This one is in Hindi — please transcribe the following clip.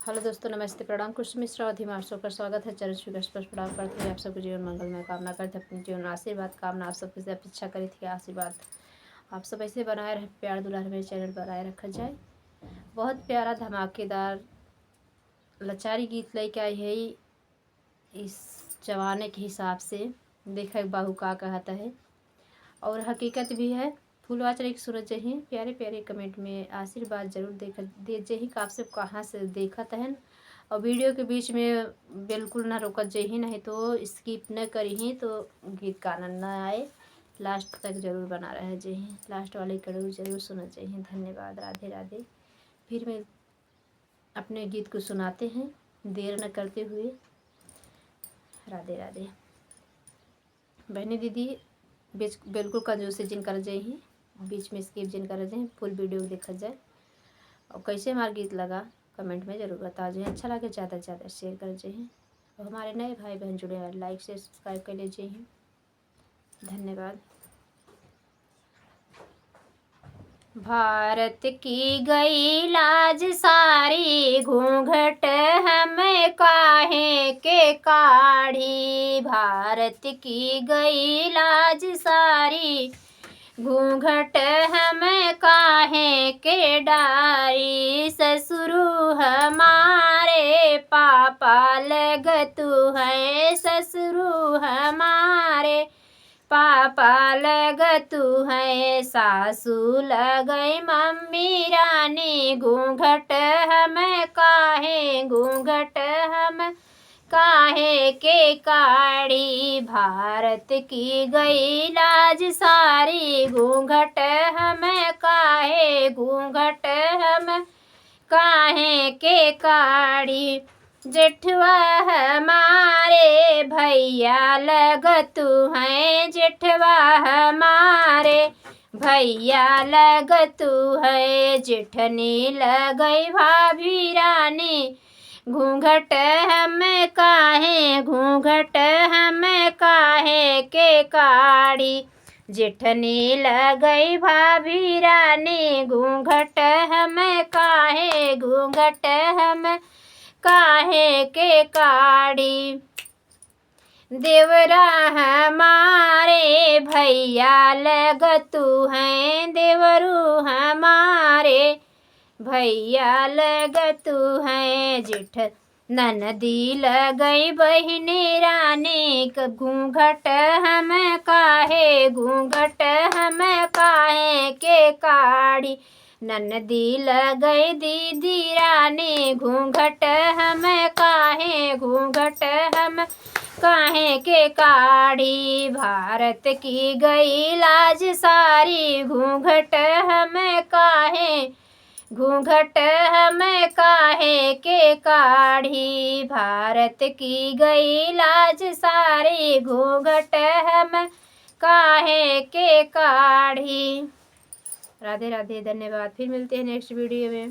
हेलो दोस्तों, नमस्ते, प्रणाम। कुछ मिश्रा और धीमार्सों का स्वागत है। चरण विकास पर प्रणाम करते हुए आप सबको जीवन मंगलमय कामना करते, अपने जीवन में आशीर्वाद कामना आप सबके से अपेक्षा करी थी। आशीर्वाद आप सब ऐसे बनाए रहे, प्यार दुलार मेरे चैनल बनाए रखा जाए। बहुत प्यारा धमाकेदार लाचारी गीत लेके आई है इस जमाने के हिसाब से। देखा बाहू का कहता है और हकीकत भी है। फूलवाचर एक सूरज जही प्यारे प्यारे कमेंट में आशीर्वाद जरूर देख दे जही का आपसे कहाँ से देखत है। और वीडियो के बीच में बिल्कुल ना रोकत जही, नहीं तो स्किप न करी तो गीत का आनंद न आए। लास्ट तक जरूर बना रहे जही, लास्ट वाले कड़ू जरूर सुना जही। धन्यवाद। राधे राधे। फिर मैं अपने गीत को सुनाते हैं देर न करते हुए। राधे राधे। बहनी दीदी बिल्कुल कंजूसी जिन कर जाए ही, बीच में स्किप जिन कर जाए, फुल वीडियो देखा जाए। और कैसे हमारा गीत लगा कमेंट में ज़रूर बता जाए। अच्छा लगे ज़्यादा से ज़्यादा शेयर कर जाए। और हमारे नए भाई बहन जुड़े हैं, लाइक से सब्सक्राइब कर लीजिए। धन्यवाद। भारत की गई लाज सारी, घूंघट हमें काहे के काढ़ी। भारत की गई लाज सारी, घूंघट हमें काहे के डारी। ससुरु हमारे पापा लगतु है, ससुरु हमारे पापा लगतु है। सासू लगई मम्मी रानी, घूंघट हमें काहे, घूंघट हम काहे के काढ़ी। भारत की गई लाज सारी, घूंघट हमें काहे, घूंघट हम काहे के काढ़ी। जेठवा हमारे भैया लगतु हैं, जेठवा हमारे भैया लगतु है। जेठनी लगई भाभी रानी, घूंघट हमें काहे, घूंघट हमें काहे के काढ़ी। जेठनी लगई भाभी रानी, घूंघट हमें काहे, घूंघट हम काहे के काढ़ी। देवरा हमारे भैया लगतु हैं, देवरू हमारे भैया लगतु हैं। जेठ ननदी लगई बहिनी रानी, घूंघट हमें काहे, घूंघट हमें काहे के काढ़ी। ननदी लगई दीदी रानी, घूंघट हमें काहे, घूंघट हम काहे के काढ़ी। भारत की गई लाज सारी, घूंघट हमें काहे, घूंघट हमें काहे के काढ़ी। भारत की गई लाज सारी, घूंघट हम काहे के काढ़ी। राधे राधे। धन्यवाद। फिर मिलते हैं नेक्स्ट वीडियो में।